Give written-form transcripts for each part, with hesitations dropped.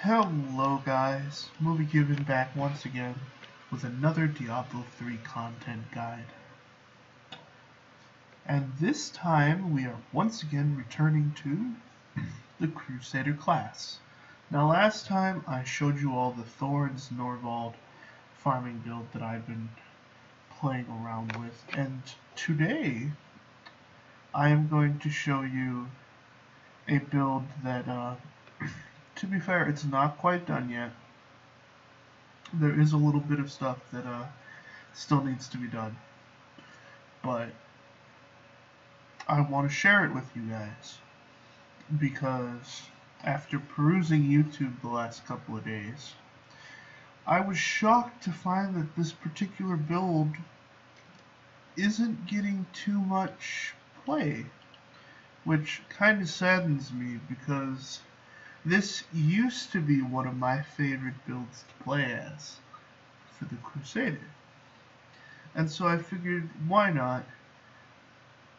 Hello guys, TheMovieCuban back once again with another Diablo 3 content guide. And this time we are once again returning to the Crusader class. Now last time I showed you all the Thorns Norvald farming build that I've been playing around with, and today I am going to show you a build that, to be fair, it's not quite done yet. There is a little bit of stuff that still needs to be done, but I want to share it with you guys because after perusing YouTube the last couple of days, I was shocked to find that this particular build isn't getting too much play, which kind of saddens me because this used to be one of my favorite builds to play as for the Crusader. And so I figured, why not?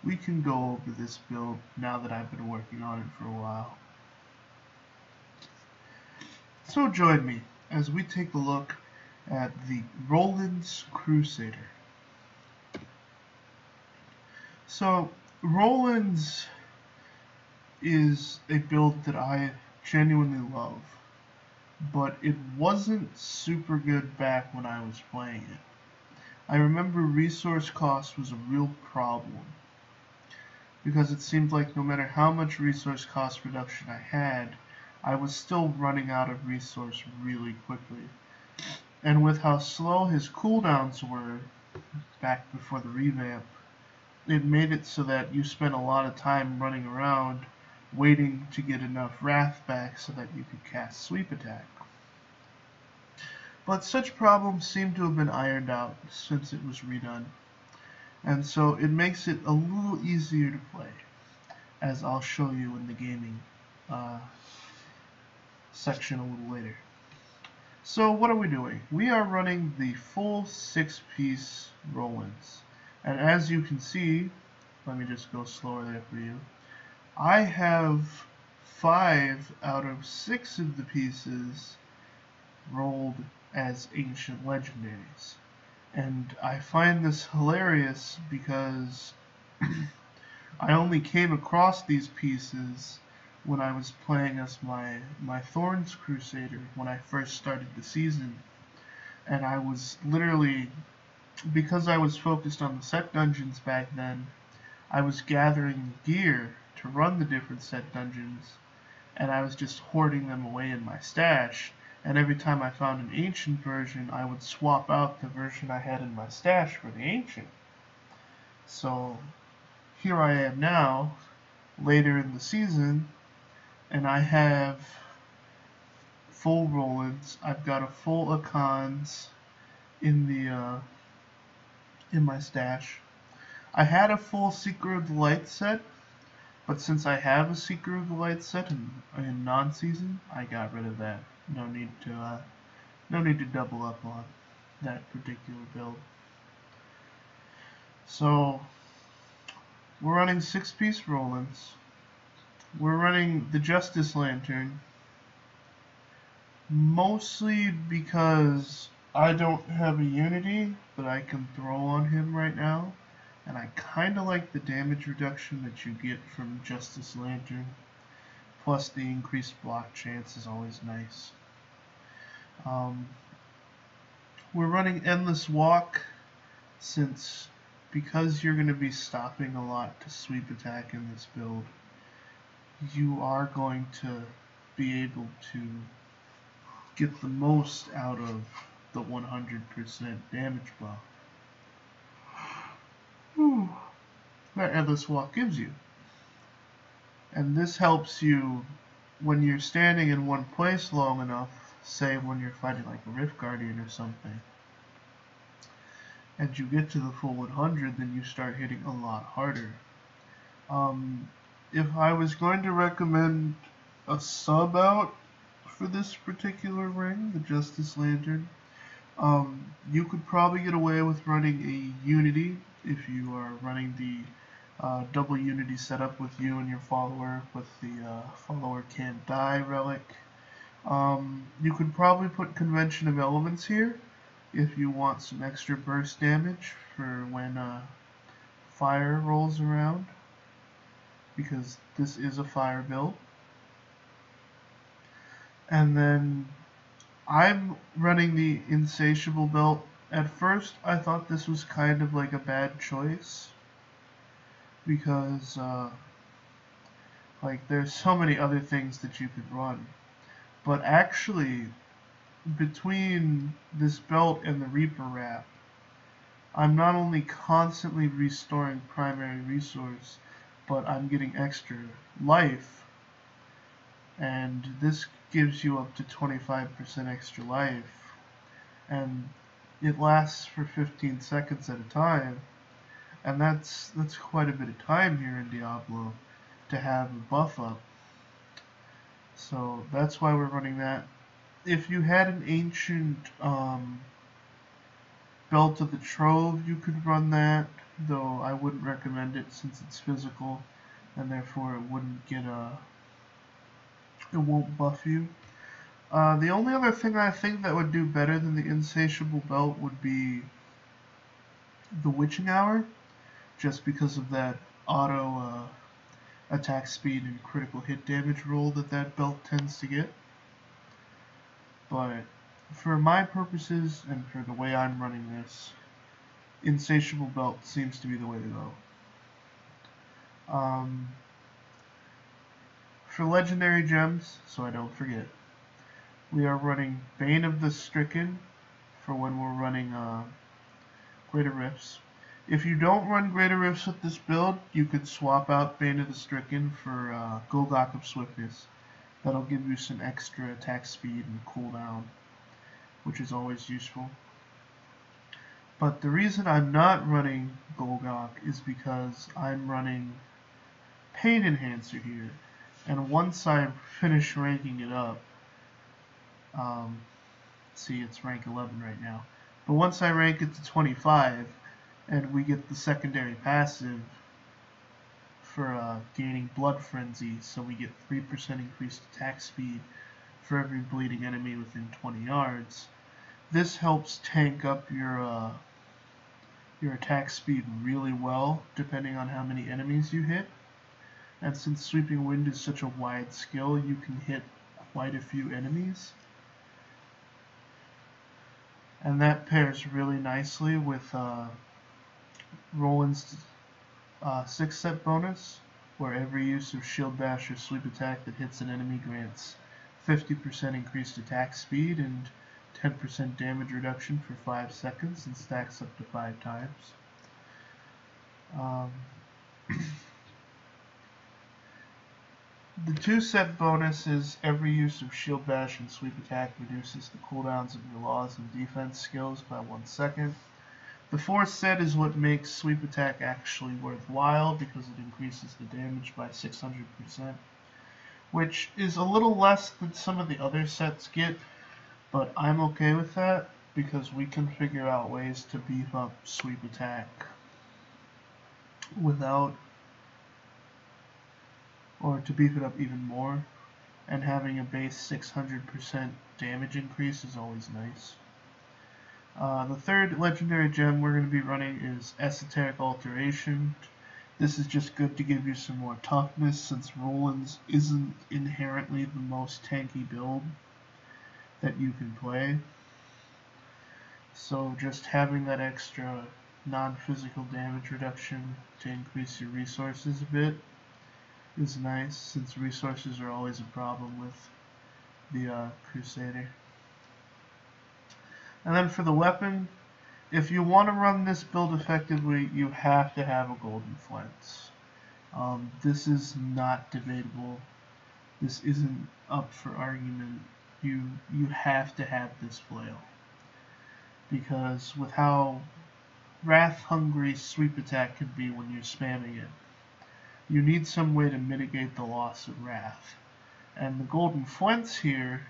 We can go over this build now that I've been working on it for a while. So join me as we take a look at the Roland's Crusader. So Roland's is a build that I genuinely love, but it wasn't super good back when I was playing it. I remember resource cost was a real problem, because it seemed like no matter how much resource cost reduction I had, I was still running out of resource really quickly. And with how slow his cooldowns were back before the revamp, it made it so that you spent a lot of time running around waiting to get enough wrath back so that you could cast sweep attack. But such problems seem to have been ironed out since it was redone, and so it makes it a little easier to play, as I'll show you in the gaming section a little later. So what are we doing? We are running the full 6-piece Rolands, and as you can see, let me just go slower there for you, I have 5 out of 6 of the pieces rolled as ancient legendaries. And I find this hilarious because I only came across these pieces when I was playing as my Thorns Crusader when I first started the season. And I was literally, because I was focused on the set dungeons back then, I was gathering gear to run the different set dungeons, and I was just hoarding them away in my stash, and every time I found an ancient version, I would swap out the version I had in my stash for the ancient. So here I am now, later in the season, and I have full Rolands. I've got a full Akans in my stash. I had a full Seeker of the Light set, but since I have a Seeker of the Light set in non-season, I got rid of that. No need to double up on that particular build. So we're running 6-piece Rolands. We're running the Justice Lantern, mostly because I don't have a Unity that I can throw on him right now, and I kinda like the damage reduction that you get from Justice Lantern, plus the increased block chance is always nice. We're running Endless Walk because you're going to be stopping a lot to sweep attack in this build, you are going to be able to get the most out of the 100% damage buff that Endless Walk gives you. And this helps you when you're standing in one place long enough, say when you're fighting like a Rift Guardian or something, and you get to the full 100, then you start hitting a lot harder. If I was going to recommend a sub out for this particular ring, the Justice Lantern, you could probably get away with running a Unity if you are running the double Unity setup with you and your follower, with the follower can't die relic. You could probably put Convention of Elements here if you want some extra burst damage for when fire rolls around, because this is a fire build. And then I'm running the Insatiable belt. At first, I thought this was kind of like a bad choice because like there's so many other things that you could run. But actually, between this belt and the Reaper wrap, I'm not only constantly restoring primary resource, but I'm getting extra life, and this gives you up to 25% extra life, and it lasts for 15 seconds at a time, and that's quite a bit of time here in Diablo to have a buff up. So that's why we're running that. If you had an ancient Belt of the Trove, you could run that, though I wouldn't recommend it since it's physical, and therefore it wouldn't get it won't buff you. The only other thing I think that would do better than the Insatiable Belt would be the Witching Hour, just because of that auto attack speed and critical hit damage roll that belt tends to get. But for my purposes and for the way I'm running this, Insatiable Belt seems to be the way to go. For Legendary Gems, so I don't forget, we are running Bane of the Stricken for when we're running Greater Rifts. If you don't run Greater Rifts with this build, you could swap out Bane of the Stricken for Golgok of Swiftness. That'll give you some extra attack speed and cooldown, which is always useful. But the reason I'm not running Golgok is because I'm running Pain Enhancer here. And once I finish ranking it up, see, it's rank 11 right now. But once I rank it to 25, and we get the secondary passive for gaining Blood Frenzy, so we get 3% increased attack speed for every bleeding enemy within 20 yards. This helps tank up your attack speed really well, depending on how many enemies you hit. And since Sweeping Wind is such a wide skill, you can hit quite a few enemies. And that pairs really nicely with Roland's 6-set bonus, where every use of Shield Bash or Sweep Attack that hits an enemy grants 50% increased attack speed and 10% damage reduction for 5 seconds and stacks up to 5 times. The 2-set bonus is every use of Shield Bash and Sweep Attack reduces the cooldowns of your laws and defense skills by 1 second. The 4th set is what makes Sweep Attack actually worthwhile because it increases the damage by 600%, which is a little less than some of the other sets get, but I'm okay with that because we can figure out ways to beef up Sweep Attack without, or to beef it up even more, and having a base 600% damage increase is always nice. The third legendary gem we're going to be running is Esoteric Alteration. This is just good to give you some more toughness since Roland's isn't inherently the most tanky build that you can play. So just having that extra non-physical damage reduction to increase your resources a bit is nice, since resources are always a problem with the Crusader. And then for the weapon, if you want to run this build effectively, you have to have a golden flints. This is not debatable. This isn't up for argument. You have to have this flail, because with how wrath-hungry Sweep Attack can be when you're spamming it, you need some way to mitigate the loss of wrath. And the golden flints here,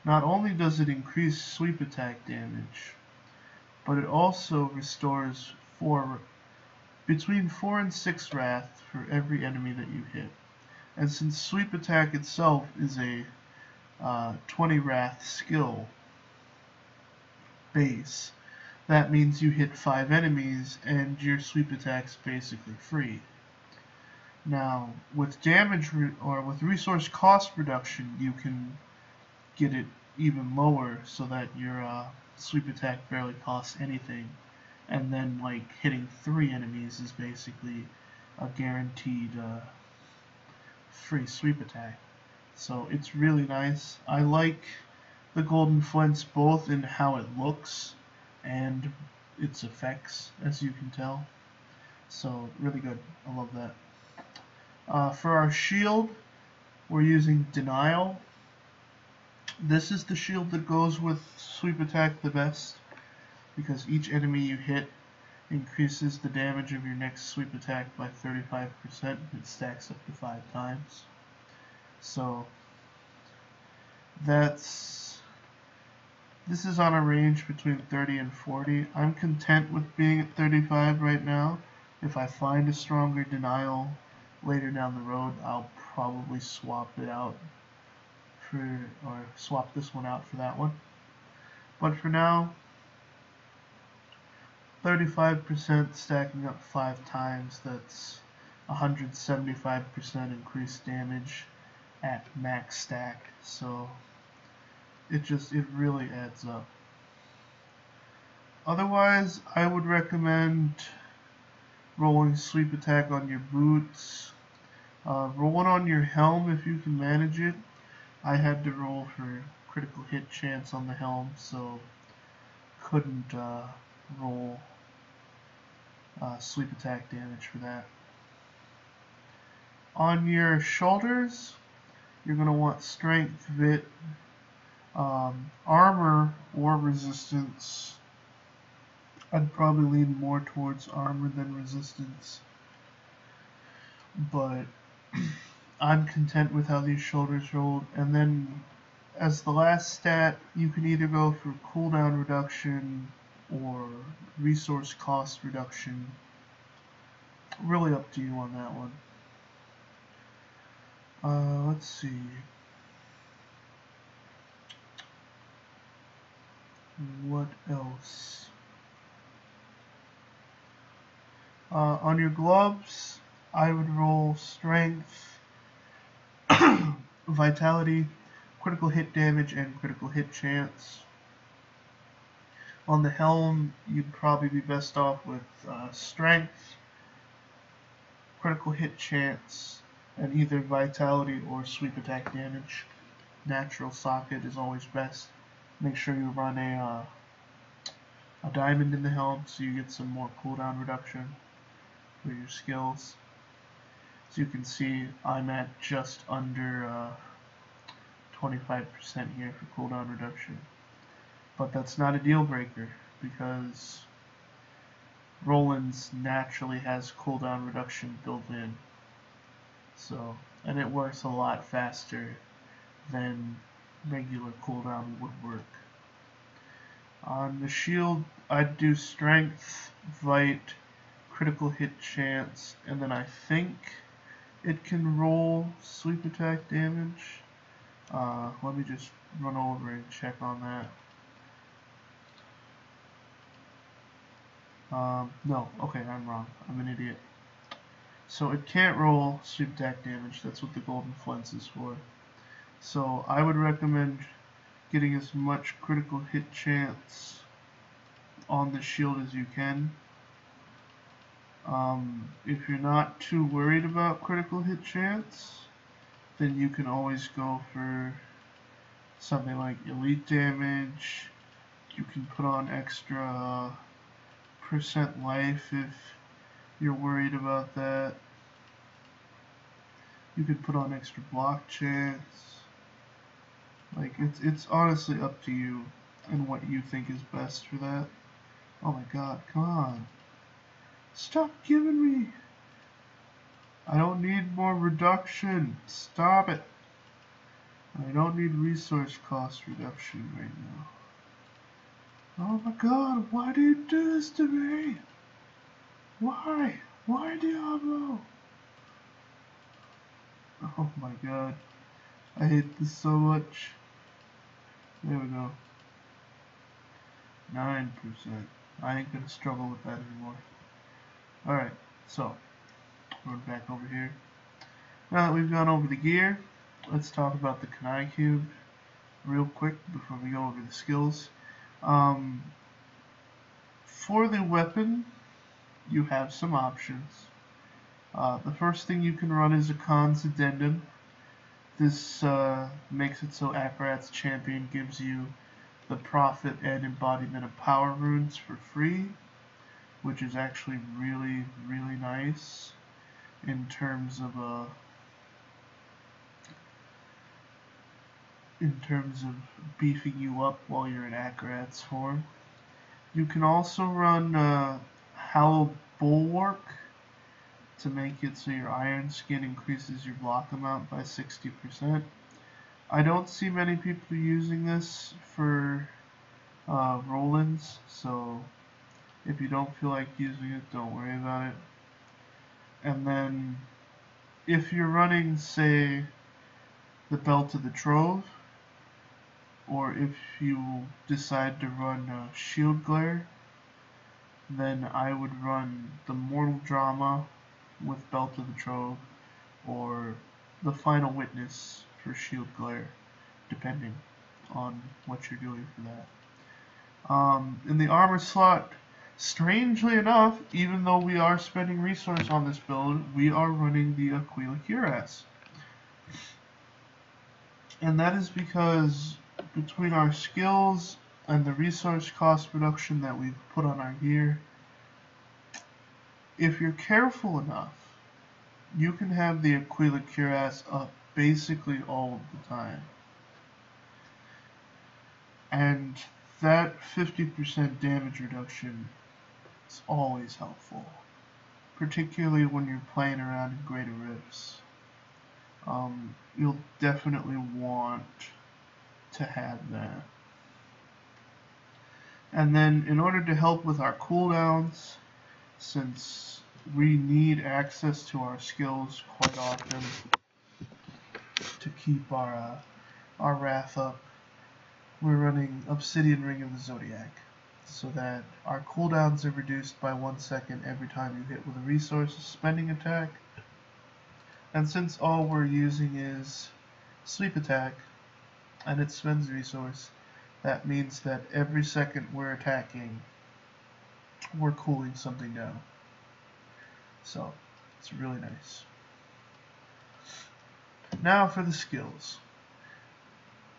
not only does it increase Sweep Attack damage, but it also restores between 4 and 6 wrath for every enemy that you hit. And since Sweep Attack itself is a 20 Wrath skill base. That means you hit 5 enemies and your sweep attack's basically free. Now, with damage or with resource cost reduction, you can get it even lower so that your sweep attack barely costs anything. And then, like, hitting 3 enemies is basically a guaranteed free sweep attack. So it's really nice. I like the Golden Flints both in how it looks and its effects, as you can tell. So really good. I love that. For our shield, we're using Denial. This is the shield that goes with sweep attack the best, because each enemy you hit increases the damage of your next sweep attack by 35%. It stacks up to 5 times. So this is on a range between 30 and 40. I'm content with being at 35 right now. If I find a stronger Denial later down the road, I'll probably swap it out or swap this one out for that one. But for now, 35% stacking up 5 times, that's 175% increased damage at max stack. So it really adds up. Otherwise, I would recommend rolling sweep attack on your boots. Roll it on your helm if you can manage it. I had to roll for critical hit chance on the helm, so couldn't roll sweep attack damage for that. On your shoulders, you're going to want strength, vit, armor, or resistance. I'd probably lean more towards armor than resistance, but I'm content with how these shoulders rolled. And then as the last stat, you can either go for cooldown reduction or resource cost reduction. Really up to you on that one. Let's see. What else? On your gloves, I would roll strength, vitality, critical hit damage, and critical hit chance. On the helm, you'd probably be best off with strength, critical hit chance, and either vitality or sweep attack damage. Natural socket is always best. Make sure you run a diamond in the helm so you get some more cooldown reduction for your skills. As you can see, I'm at just under 25% here for cooldown reduction. But that's not a deal breaker, because Roland's naturally has cooldown reduction built in. So, and it works a lot faster than regular cooldown would work. On the shield, I'd do strength, vite, critical hit chance, and then I think it can roll sweep attack damage. Let me just run over and check on that. No, okay, I'm wrong. I'm an idiot. So it can't roll sweep attack damage. That's what the Golden Flints is for. So I would recommend getting as much critical hit chance on the shield as you can. If you're not too worried about critical hit chance, then you can always go for something like elite damage. You can put on extra percent life if you're worried about that. You could put on extra block chance. Like, it's honestly up to you and what you think is best for that. Oh my god, come on. Stop giving me... I don't need more reduction. Stop it. I don't need resource cost reduction right now. Oh my god, why do you do this to me? Why? Why, Diablo? Oh my god. I hate this so much. There we go. 9%. I ain't gonna struggle with that anymore. Alright, so run back over here. Now that we've gone over the gear, let's talk about the TheMovieCuban real quick before we go over the skills. For the weapon, you have some options. The first thing you can run is a Khan's Addendum. This makes it so Akarat's Champion gives you the Prophet and Embodiment of Power runes for free, which is actually really, really nice in terms of beefing you up while you're in Akarat's form. You can also run Hallowed Bulwark to make it so your Iron Skin increases your block amount by 60%. I don't see many people using this for Roland's, so if you don't feel like using it, don't worry about it. And then if you're running, say, the Belt of the Trove, or if you decide to run Shield Glare, then I would run the Mortal Drama with Belt of the Trove, or the Final Witness for Shield Glare, depending on what you're doing for that. In the armor slot, strangely enough, even though we are spending resource on this build, we are running the Aquila Cuirass. And that is because between our skills and the resource cost reduction that we've put on our gear, if you're careful enough, you can have the Aquila Cuirass up basically all of the time. And that 50% damage reduction is always helpful, particularly when you're playing around in Greater Rifts. You'll definitely want to have that. And then in order to help with our cooldowns, since we need access to our skills quite often to keep our wrath up, we're running Obsidian Ring of the Zodiac, so that our cooldowns are reduced by 1 second every time you hit with a resource spending attack. And since all we're using is Sleep Attack, and it spends resource, that means that every second we're attacking, we're cooling something down. So, it's really nice. Now for the skills.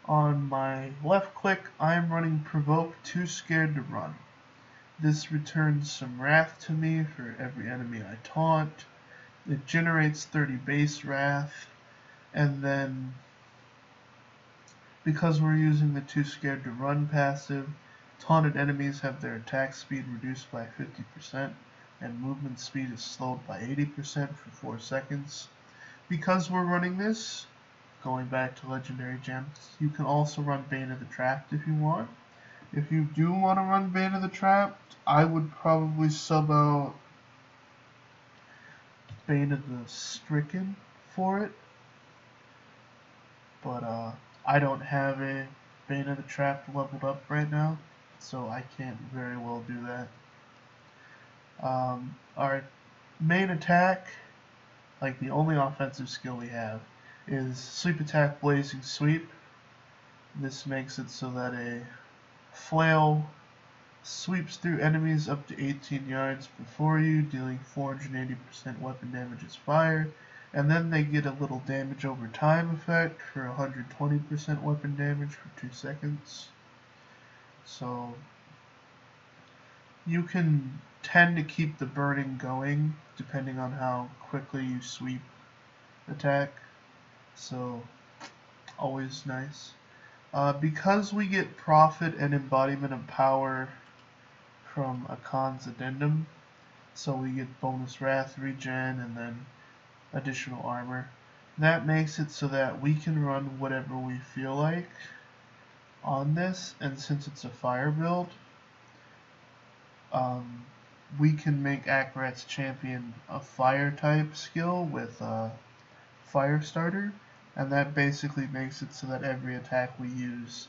On my left click, I am running Provoke Too Scared to Run. This returns some wrath to me for every enemy I taunt. It generates 30 base wrath, and then because we're using the Too Scared to Run passive, taunted enemies have their attack speed reduced by 50%, and movement speed is slowed by 80% for 4 seconds. Because we're running this, going back to Legendary Gems, you can also run Bane of the Trapped if you want. If you do want to run Bane of the Trapped, I would probably sub out Bane of the Stricken for it. But I don't have a Bane of the Trapped leveled up right now, so I can't very well do that. Our main attack, like the only offensive skill we have, is Sleep Attack Blazing Sweep. This makes it so that a flail sweeps through enemies up to 18 yards before you, dealing 480% weapon damage as fire, and then they get a little damage over time effect for 120% weapon damage for 2 seconds. So you can tend to keep the burning going depending on how quickly you sweep attack. So always nice. Because we get Prophet and Embodiment of Power from a Khan's Addendum, so we get bonus Wrath regen and then additional armor. That makes it so that we can run whatever we feel like on this, and since it's a fire build, we can make Akarat's Champion a fire type skill with Fire Starter, and that basically makes it so that every attack we use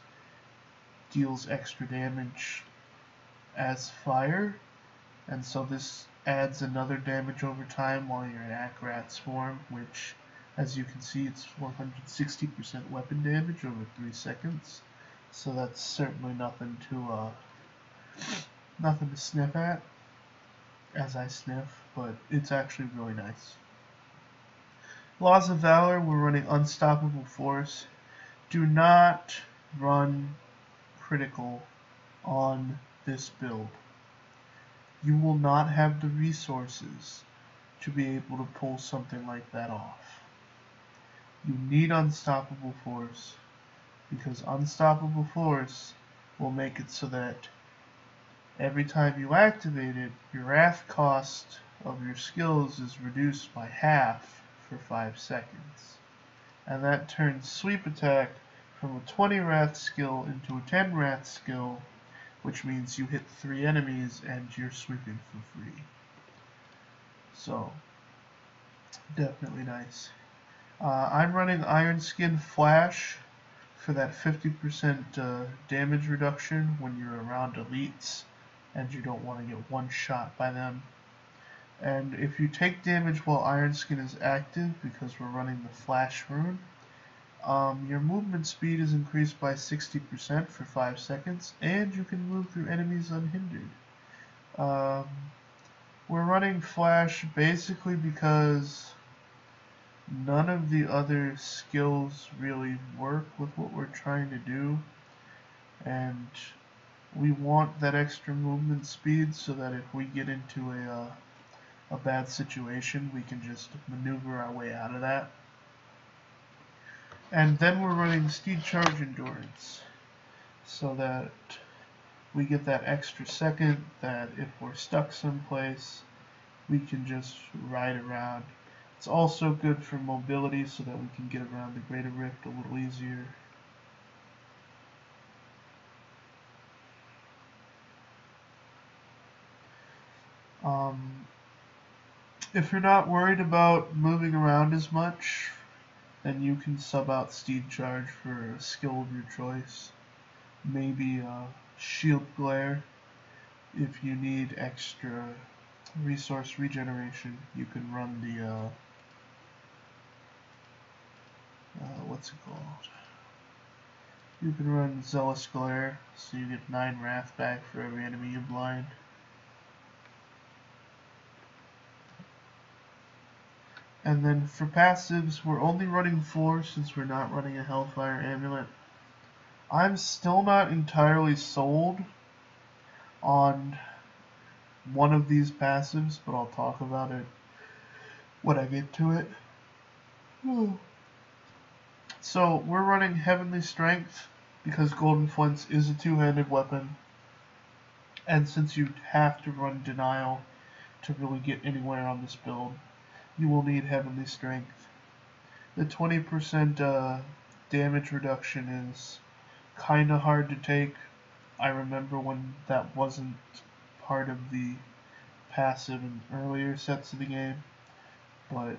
deals extra damage as fire, and so this adds another damage over time while you're in Akarat's form, which, as you can see, it's 460% weapon damage over 3 seconds. So that's certainly nothing to sniff at, as I sniff, but it's actually really nice. Laws of Valor, we're running Unstoppable Force. Do not run critical on this build. You will not have the resources to be able to pull something like that off. You need Unstoppable Force, because Unstoppable Force will make it so that every time you activate it, your wrath cost of your skills is reduced by half for 5 seconds. And that turns Sweep Attack from a 20 wrath skill into a 10 wrath skill, which means you hit 3 enemies and you're sweeping for free. So, definitely nice. I'm running Iron Skin Flash for that 50% damage reduction when you're around elites and you don't want to get one shot by them. And if you take damage while Iron Skin is active, because we're running the Flash rune, your movement speed is increased by 60% for 5 seconds, and you can move through enemies unhindered. We're running Flash basically because none of the other skills really work with what we're trying to do, and we want that extra movement speed so that if we get into a bad situation, we can just maneuver our way out of that. And then we're running Steed Charge Endurance, so that we get that extra second that if we're stuck someplace, we can just ride around. It's also good for mobility so that we can get around the Greater Rift a little easier. If you're not worried about moving around as much, then you can sub out Steed Charge for a skill of your choice. Maybe Shield Glare. If you need extra resource regeneration, you can run the what's it called? You can run Zealous Glare, so you get 9 Wrath back for every enemy you blind. And then for passives, we're only running 4 since we're not running a Hellfire Amulet. I'm still not entirely sold on one of these passives, but I'll talk about it when I get to it. So we're running Heavenly Strength because Golden Flints is a 2-handed weapon, and since you have to run Denial to really get anywhere on this build, you will need Heavenly Strength. The 20% damage reduction is kinda hard to take. I remember when that wasn't part of the passive in earlier sets of the game, but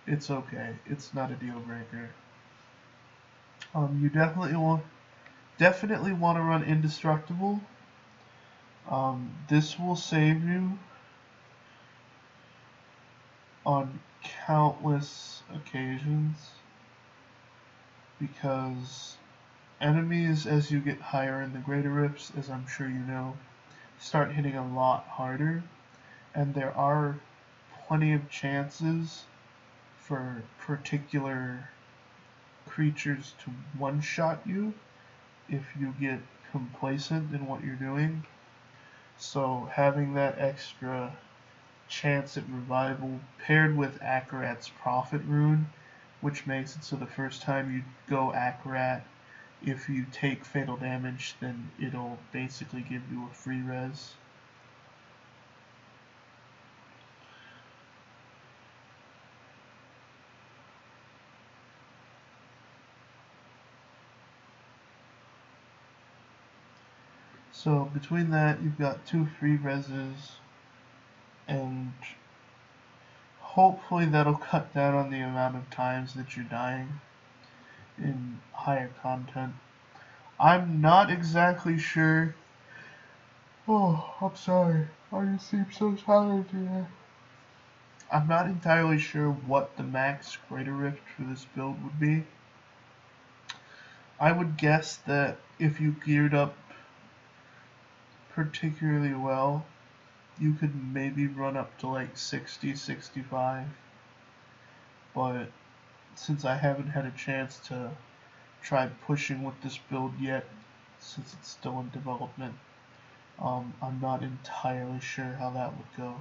it's okay. It's not a deal breaker. You definitely want to run Indestructible. This will save you on countless occasions because enemies, as you get higher in the Greater Rifts, as I'm sure you know, start hitting a lot harder, and there are plenty of chances for particular creatures to one-shot you if you get complacent in what you're doing. So having that extra chance at revival paired with Akarat's Prophet rune, which makes it so the first time you go Akarat, if you take fatal damage, then it'll basically give you a free res. So between that, you've got 2 free reses, and hopefully that'll cut down on the amount of times that you're dying in higher content. I'm not exactly sure. Oh, I'm sorry. I just seem so tired today. I'm not entirely sure what the max Greater Rift for this build would be. I would guess that if you geared up particularly well, you could maybe run up to like 60, 65. But since I haven't had a chance to try pushing with this build yet, since it's still in development, I'm not entirely sure how that would go.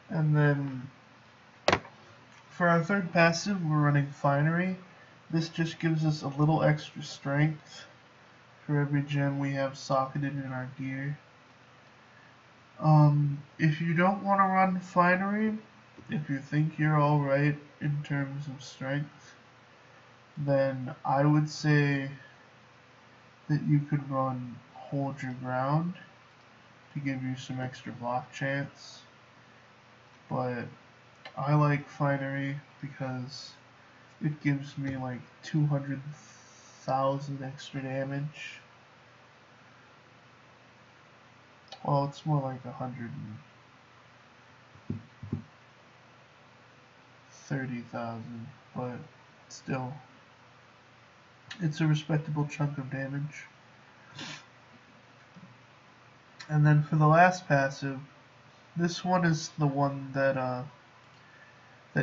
And then for our third passive, we're running Finery. This just gives us a little extra strength for every gem we have socketed in our gear. If you don't want to run Finery, if you think you're alright in terms of strength, then I would say that you could run Hold Your Ground to give you some extra block chance. But I like Finery because it gives me like 200,000 extra damage. Well, it's more like 130,000, but still, it's a respectable chunk of damage. And then for the last passive, this one is the one that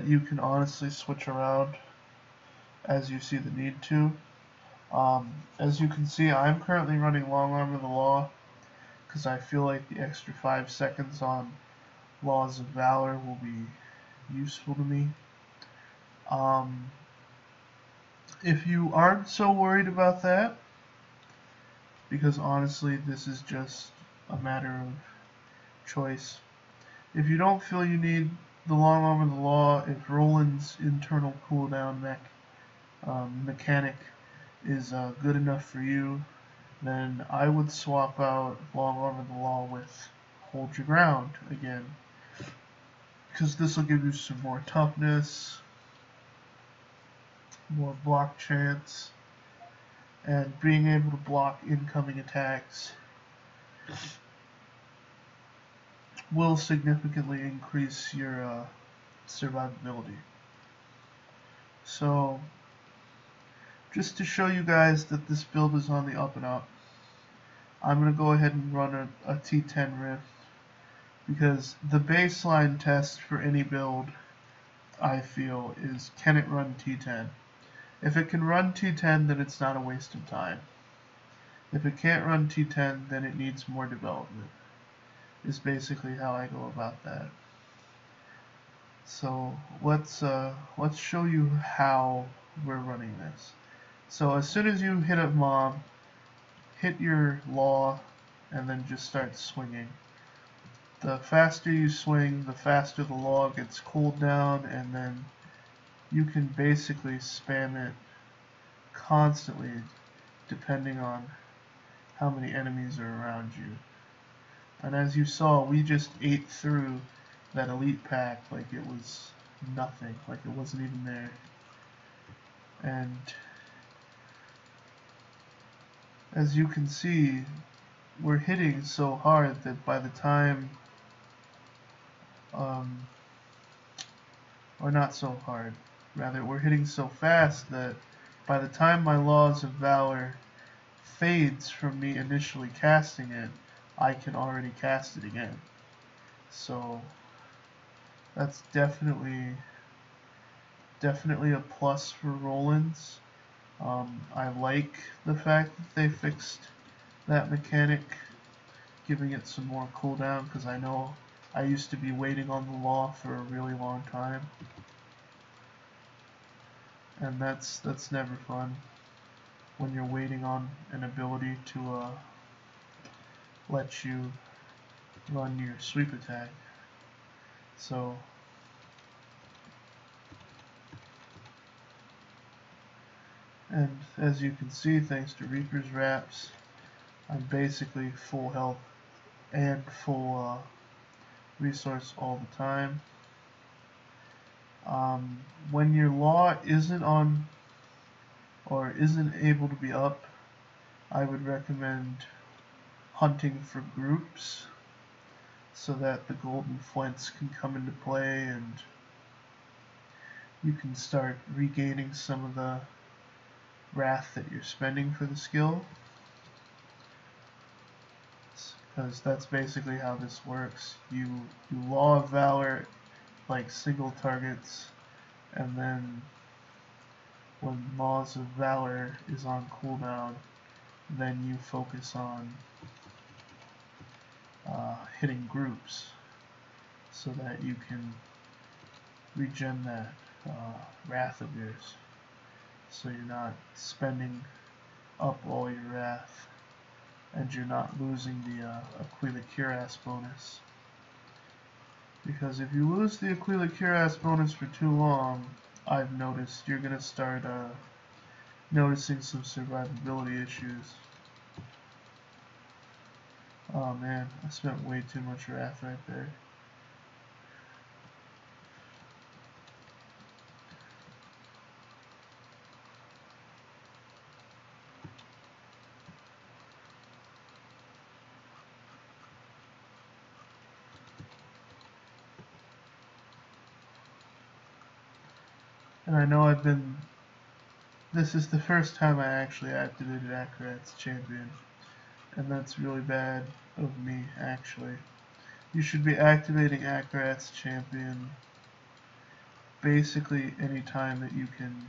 you can honestly switch around as you see the need to. As you can see, I'm currently running Long Arm of the Law because I feel like the extra 5 seconds on Laws of Valor will be useful to me. If you aren't so worried about that, because honestly this is just a matter of choice, if you don't feel you need the Long Arm of the Law, if Roland's internal cooldown mechanic is good enough for you, then I would swap out Long Arm of the Law with Hold Your Ground again, because this will give you some more toughness, more block chance, and being able to block incoming attacks will significantly increase your survivability. So, just to show you guys that this build is on the up and up, I'm going to go ahead and run a T10 Rift, because the baseline test for any build, I feel, is can it run T10? If it can run T10, then it's not a waste of time. If it can't run T10, then it needs more development, is basically how I go about that. So let's show you how we're running this. So as soon as you hit a mob, hit your law, and then just start swinging. The faster you swing, the faster the law gets cooled down, and then you can basically spam it constantly depending on how many enemies are around you. And as you saw, we just ate through that elite pack like it was nothing, like it wasn't even there. And as you can see, we're hitting so hard that by the time or not so hard, rather we're hitting so fast that by the time my Laws of Valor fades from me initially casting it, I can already cast it again. So that's definitely a plus for Roland's. I like the fact that they fixed that mechanic, giving it some more cooldown, because I know I used to be waiting on the law for a really long time, and that's never fun when you're waiting on an ability to let you run your sweep attack. So And as you can see, thanks to Reaper's Wraps, I'm basically full health and full resource all the time. When your law isn't on or isn't able to be up, I would recommend hunting for groups so that the golden flints can come into play and you can start regaining some of the wrath that you're spending for the skill, because that's basically how this works. You Law of Valor like single targets, and then when Laws of Valor is on cooldown, then you focus on hitting groups so that you can regen that wrath of yours, so you're not spending up all your wrath and you're not losing the Aquila Cuirass bonus. Because if you lose the Aquila Cuirass bonus for too long, I've noticed you're going to start noticing some survivability issues. Oh man, I spent way too much wrath right there. And I know this is the first time I actually activated Akarat's Champion, and that's really bad of me, actually. You should be activating Akarat's Champion basically any time that you can.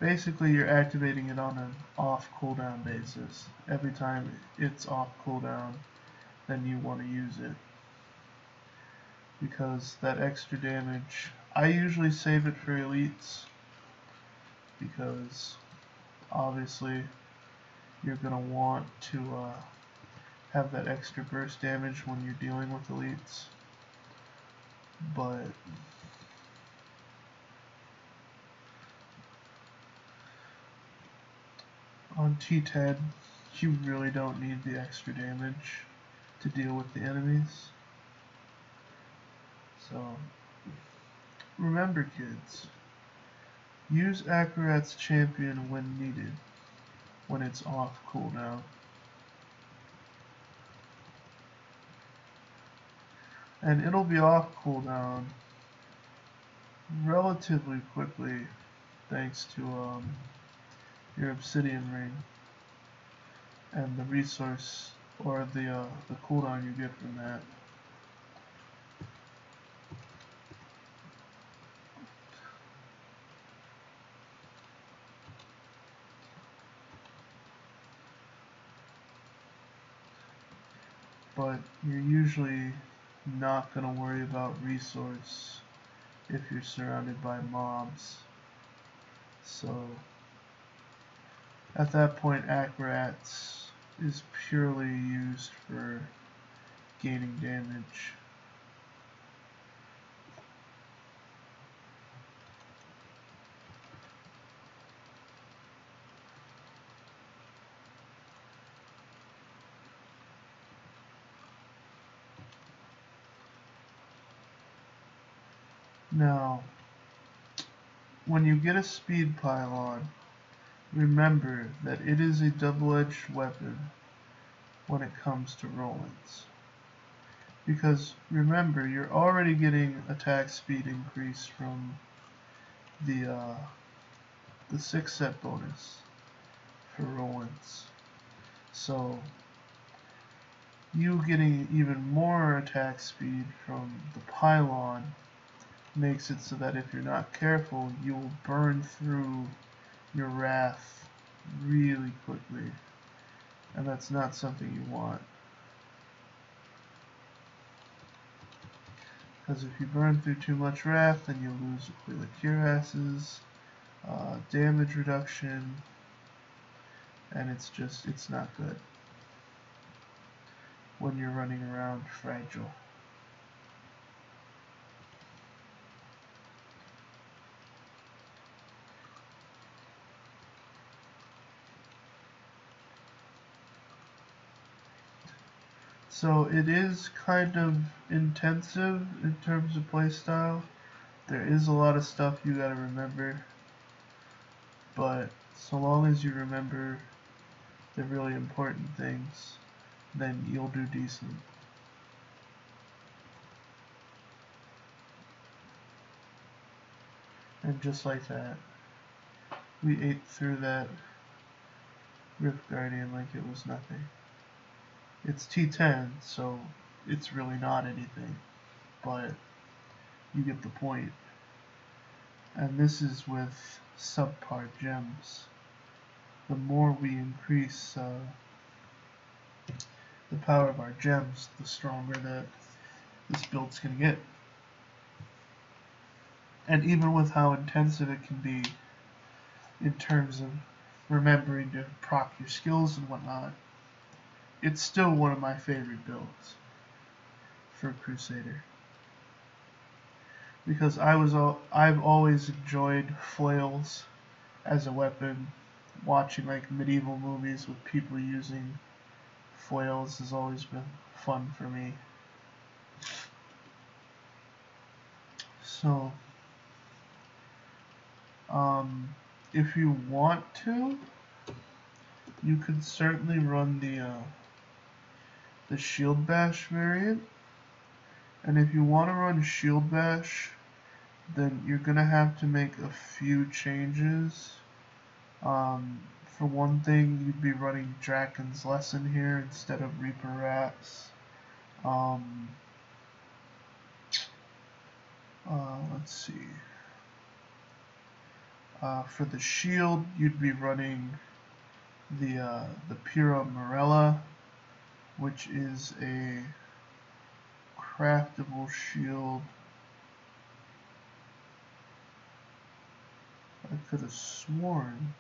Basically, you're activating it on an off cooldown basis. Every time it's off cooldown, then you want to use it, because that extra damage, I usually save it for elites, because obviously you're going to want to have that extra burst damage when you're dealing with elites. But on T10, you really don't need the extra damage to deal with the enemies. So remember, kids, use Akarat's Champion when needed, when it's off cooldown. And it'll be off cooldown relatively quickly thanks to your obsidian ring and the resource or the cooldown you get from that. But you're usually not going to worry about resource if you're surrounded by mobs. So at that point, Akarat's is purely used for gaining damage. Now, when you get a speed pylon, remember that it is a double-edged weapon when it comes to Roland's. Because remember, you're already getting attack speed increase from the 6-set bonus for Roland's. So you getting even more attack speed from the pylon makes it so that if you're not careful, you will burn through your wrath really quickly, and that's not something you want. Because if you burn through too much wrath, then you lose Aquila Cuirass's damage reduction, and it's not good when you're running around fragile. So it is kind of intensive in terms of playstyle. There is a lot of stuff you gotta remember, but so long as you remember the really important things, then you'll do decent. And just like that, we ate through that Rift Guardian like it was nothing. It's T10, so it's really not anything, but you get the point. And this is with subpar gems. The more we increase the power of our gems, the stronger that this build's gonna get. And even with how intensive it can be in terms of remembering to proc your skills and whatnot, it's still one of my favorite builds for Crusader. Because I've always enjoyed flails as a weapon. Watching like medieval movies with people using flails has always been fun for me. So, if you want to, you could certainly run the Shield Bash variant. And if you want to run Shield Bash, then you're going to have to make a few changes. For one thing, you'd be running Draken's Lesson here instead of Reaper Rats. Let's see. For the shield, you'd be running the Pura Morella, which is a craftable shield. I could have sworn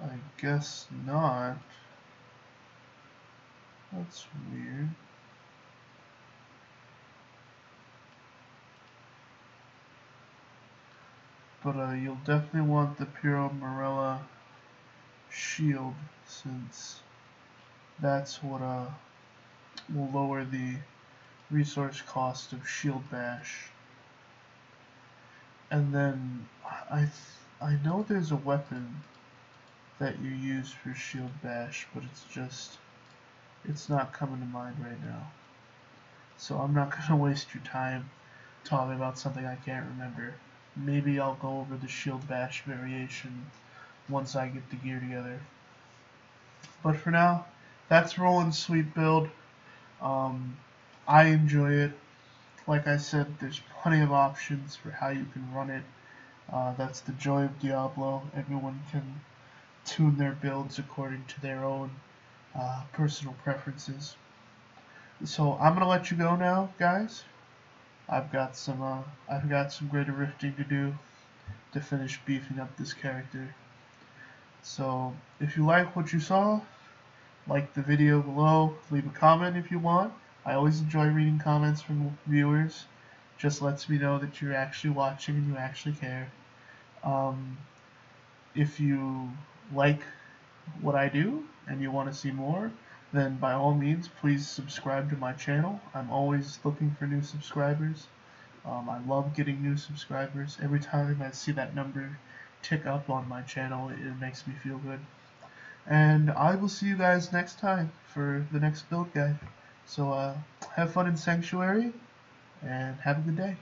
I guess not. That's weird. But you'll definitely want the Pura Morella shield, since that's what will lower the resource cost of Shield Bash. And then I know there's a weapon that you use for Shield Bash, but it's not coming to mind right now. So I'm not gonna waste your time talking about something I can't remember. Maybe I'll go over the Shield Bash variation once I get the gear together. But for now, that's Roland's sweet build. I enjoy it. Like I said, there's plenty of options for how you can run it. That's the joy of Diablo. Everyone can tune their builds according to their own personal preferences. So I'm gonna let you go now, guys. I've got some greater rifting to do to finish beefing up this character. So if you like what you saw, like the video below, leave a comment if you want. I always enjoy reading comments from viewers. Just lets me know that you're actually watching and you actually care. If you like what I do and you want to see more, then by all means please subscribe to my channel. I'm always looking for new subscribers. I love getting new subscribers. Every time I see that number tick up on my channel, it makes me feel good. And I will see you guys next time for the next build guide. So have fun in Sanctuary and have a good day.